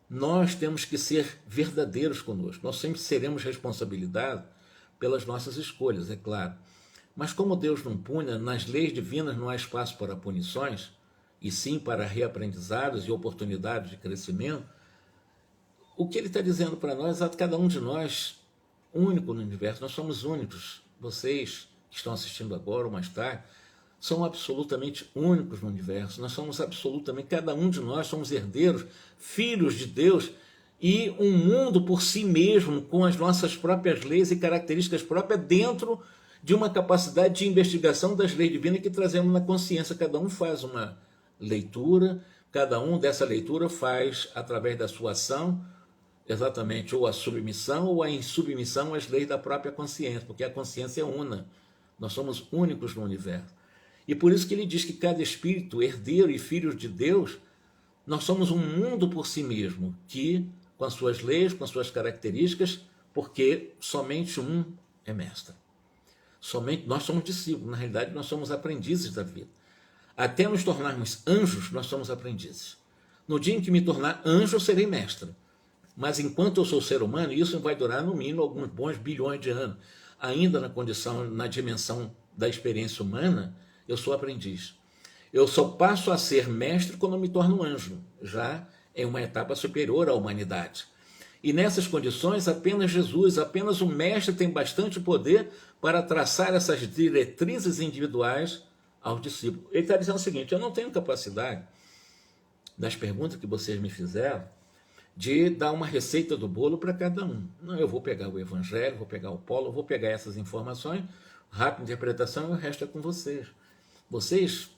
Nós temos que ser verdadeiros conosco. Nós sempre seremos responsabilizados pelas nossas escolhas, é claro. Mas como Deus não pune, nas leis divinas não há espaço para punições, e sim para reaprendizados e oportunidades de crescimento. O que ele está dizendo para nós é que cada um de nós, único no universo, nós somos únicos. Vocês que estão assistindo agora ou mais tarde, são absolutamente únicos no universo. Nós somos absolutamente, cada um de nós somos herdeiros, filhos de Deus, e um mundo por si mesmo, com as nossas próprias leis e características próprias, dentro de uma capacidade de investigação das leis divinas que trazemos na consciência. Cada um faz uma leitura, cada um dessa leitura faz, através da sua ação, exatamente ou a submissão ou a insubmissão às leis da própria consciência, porque a consciência é una. Nós somos únicos no universo. E por isso que ele diz que cada espírito, herdeiro e filho de Deus, nós somos um mundo por si mesmo, que, com as suas leis, com as suas características, porque somente um é mestre. Somente nós somos discípulos, na realidade nós somos aprendizes da vida. Até nos tornarmos anjos, nós somos aprendizes. No dia em que me tornar anjo, eu serei mestre. Mas enquanto eu sou ser humano, isso vai durar no mínimo alguns bons bilhões de anos. Ainda na condição, na dimensão da experiência humana, eu sou aprendiz. Eu só passo a ser mestre quando eu me torno anjo, já em uma etapa superior à humanidade. E nessas condições, apenas Jesus, apenas o mestre tem bastante poder para traçar essas diretrizes individuais aos discípulos. Ele está dizendo o seguinte: eu não tenho capacidade, das perguntas que vocês me fizeram, de dar uma receita do bolo para cada um. Não, eu vou pegar o Evangelho, vou pegar o Polo, vou pegar essas informações, rápida interpretação, e o resto é com vocês. Vocês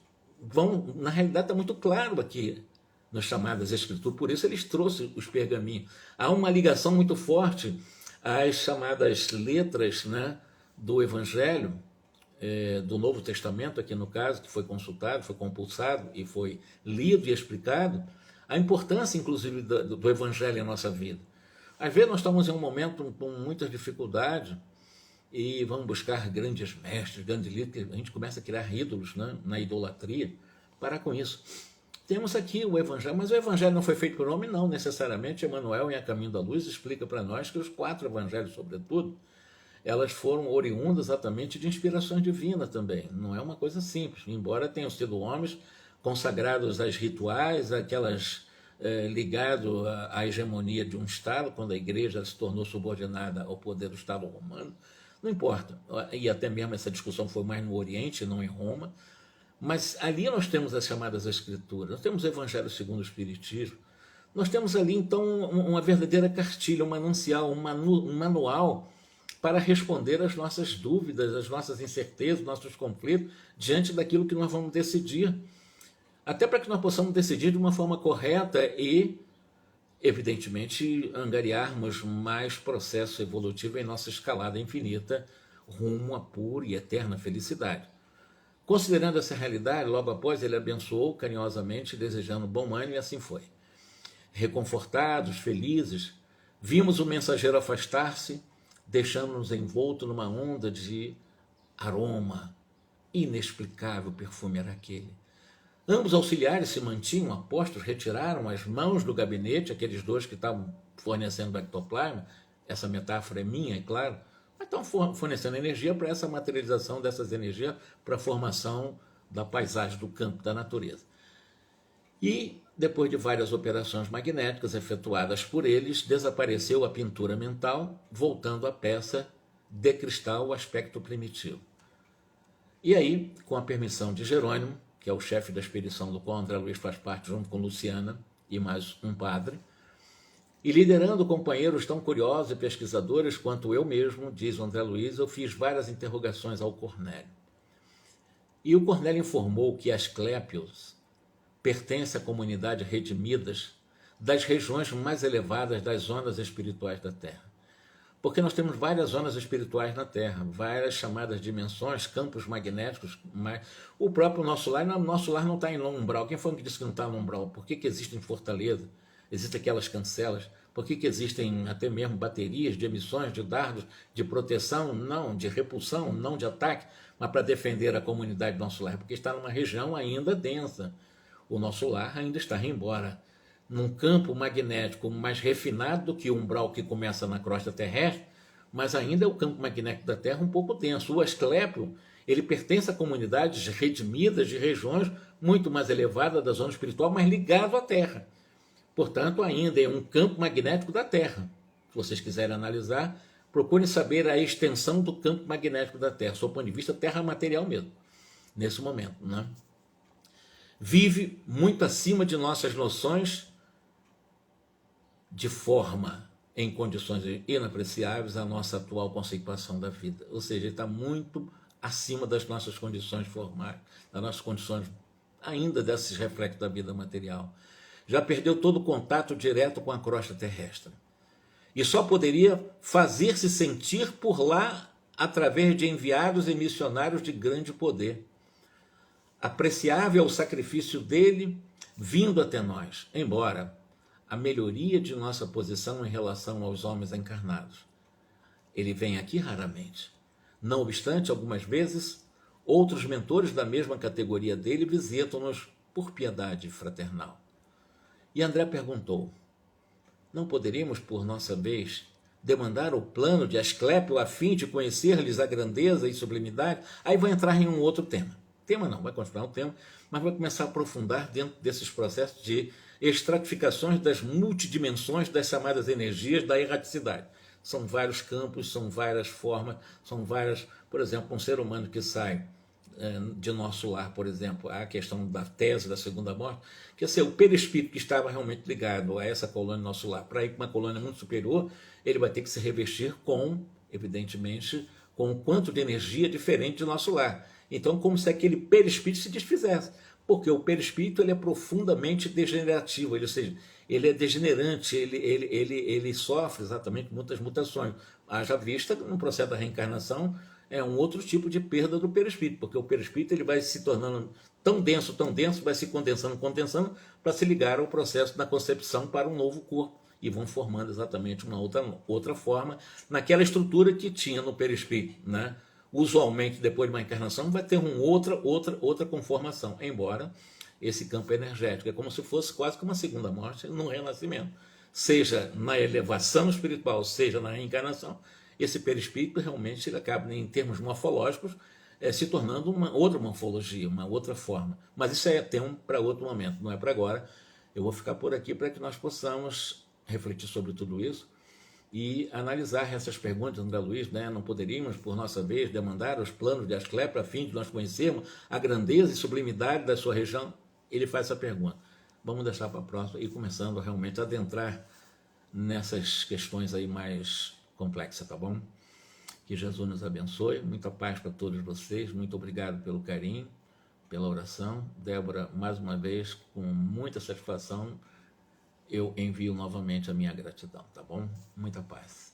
vão, na realidade está muito claro aqui nas chamadas Escrituras, por isso eles trouxeram os pergaminhos. Há uma ligação muito forte às chamadas letras, né, do Evangelho, do Novo Testamento, aqui no caso, que foi consultado, foi compulsado e foi lido e explicado, a importância, inclusive, do Evangelho em nossa vida. Às vezes nós estamos em um momento com muitas dificuldades e vamos buscar grandes mestres, grandes líderes, a gente começa a criar ídolos, né, na idolatria. Parar com isso. Temos aqui o Evangelho, mas o Evangelho não foi feito por homem, não, necessariamente. Emmanuel, em A Caminho da Luz, explica para nós que os 4 Evangelhos, sobretudo, elas foram oriundas exatamente de inspirações divinas também. Não é uma coisa simples, embora tenham sido homens consagrados aos rituais, aquelas ligado à hegemonia de um Estado, quando a Igreja se tornou subordinada ao poder do Estado romano. Não importa, e até mesmo essa discussão foi mais no Oriente, não em Roma, mas ali nós temos as chamadas Escrituras, nós temos o Evangelho segundo o Espiritismo, nós temos ali então uma verdadeira cartilha, um manancial, um manual para responder às nossas dúvidas, às nossas incertezas, nossos conflitos, diante daquilo que nós vamos decidir. Até para que nós possamos decidir de uma forma correta e, evidentemente, angariarmos mais processo evolutivo em nossa escalada infinita rumo à pura e eterna felicidade. Considerando essa realidade, logo após ele abençoou carinhosamente, desejando bom ânimo, e assim foi. Reconfortados, felizes, vimos o mensageiro afastar-se, deixando-nos envolto numa onda de aroma. Inexplicável perfume era aquele. Ambos auxiliares se mantinham, apostos, retiraram as mãos do gabinete, aqueles dois que estavam fornecendo o ectoplasma, essa metáfora é minha, é claro, mas estão fornecendo energia para essa materialização dessas energias, para a formação da paisagem, do campo, da natureza. E Depois de várias operações magnéticas efetuadas por eles, desapareceu a pintura mental, voltando a peça de cristal ao aspecto primitivo. E aí, com a permissão de Jerônimo, que é o chefe da expedição do qual André Luiz faz parte, junto com Luciana e mais um padre, e liderando companheiros tão curiosos e pesquisadores quanto eu mesmo, diz o André Luiz, eu fiz várias interrogações ao Cornélio. E o Cornélio informou que Asclépios pertence à comunidade redimidas das regiões mais elevadas das zonas espirituais da Terra. Porque nós temos várias zonas espirituais na Terra, várias chamadas dimensões, campos magnéticos, mas o próprio nosso lar não está em umbral. Quem foi que disse que não está no umbral? Por que existem fortalezas? Existem aquelas cancelas? Por que existem até mesmo baterias de emissões de dardos de proteção, não de repulsão, não de ataque, mas para defender a comunidade do nosso lar? Porque está numa região ainda densa. O nosso lar ainda está, embora num campo magnético mais refinado do que o umbral que começa na crosta terrestre, mas ainda é o campo magnético da Terra um pouco denso. O Asclépio, ele pertence a comunidades redimidas de regiões muito mais elevadas da zona espiritual, mas ligado à Terra. Portanto, ainda é um campo magnético da Terra. Se vocês quiserem analisar, procurem saber a extensão do campo magnético da Terra, do ponto de vista terra material mesmo, nesse momento, né? Vive muito acima de nossas noções, de forma em condições inapreciáveis a nossa atual conceituação da vida. Ou seja, ele está muito acima das nossas condições formais, das nossas condições ainda desses reflexos da vida material. Já perdeu todo o contato direto com a crosta terrestre. E só poderia fazer-se sentir por lá através de enviados e missionários de grande poder. Apreciável é o sacrifício dele vindo até nós, embora a melhoria de nossa posição em relação aos homens encarnados. Ele vem aqui raramente. Não obstante, algumas vezes, outros mentores da mesma categoria dele visitam-nos por piedade fraternal. E André perguntou, não poderíamos, por nossa vez, demandar o plano de Asclépio a fim de conhecer-lhes a grandeza e sublimidade? Aí vai entrar em um outro tema. Tema não, vai continuar o tema, mas vai começar a aprofundar dentro desses processos de estratificações das multidimensões das chamadas energias da erraticidade. São vários campos, são várias formas, são várias, por exemplo, um ser humano que sai de nosso lar, por exemplo, a questão da tese da segunda morte, que é o perispírito que estava realmente ligado a essa colônia nosso lar, para ir para uma colônia muito superior, ele vai ter que se revestir com, evidentemente, com um quanto de energia diferente do nosso lar. Então, como se aquele perispírito se desfizesse, porque o perispírito ele é profundamente degenerativo, ou seja, ele é degenerante, ele sofre exatamente muitas mutações. Haja vista, no processo da reencarnação, é um outro tipo de perda do perispírito, porque o perispírito ele vai se tornando tão denso, vai se condensando, para se ligar ao processo da concepção para um novo corpo, e vão formando exatamente uma outra forma, naquela estrutura que tinha no perispírito, né? Usualmente, depois de uma encarnação, vai ter outra conformação, embora esse campo energético é como se fosse quase que uma segunda morte no renascimento. Seja na elevação espiritual, seja na reencarnação, esse perispírito realmente ele acaba, em termos morfológicos, se tornando uma outra morfologia, uma outra forma. Mas isso é tema para outro momento, não é para agora. Eu vou ficar por aqui para que nós possamos refletir sobre tudo isso e analisar essas perguntas, André Luiz, né? Não poderíamos, por nossa vez, demandar os planos de Asclépio a fim de nós conhecermos a grandeza e sublimidade da sua região? Ele faz essa pergunta. Vamos deixar para a próxima e começando realmente a adentrar nessas questões aí mais complexas, tá bom? Que Jesus nos abençoe, muita paz para todos vocês, muito obrigado pelo carinho, pela oração. Débora, mais uma vez, com muita satisfação, eu envio novamente a minha gratidão, tá bom? Muita paz.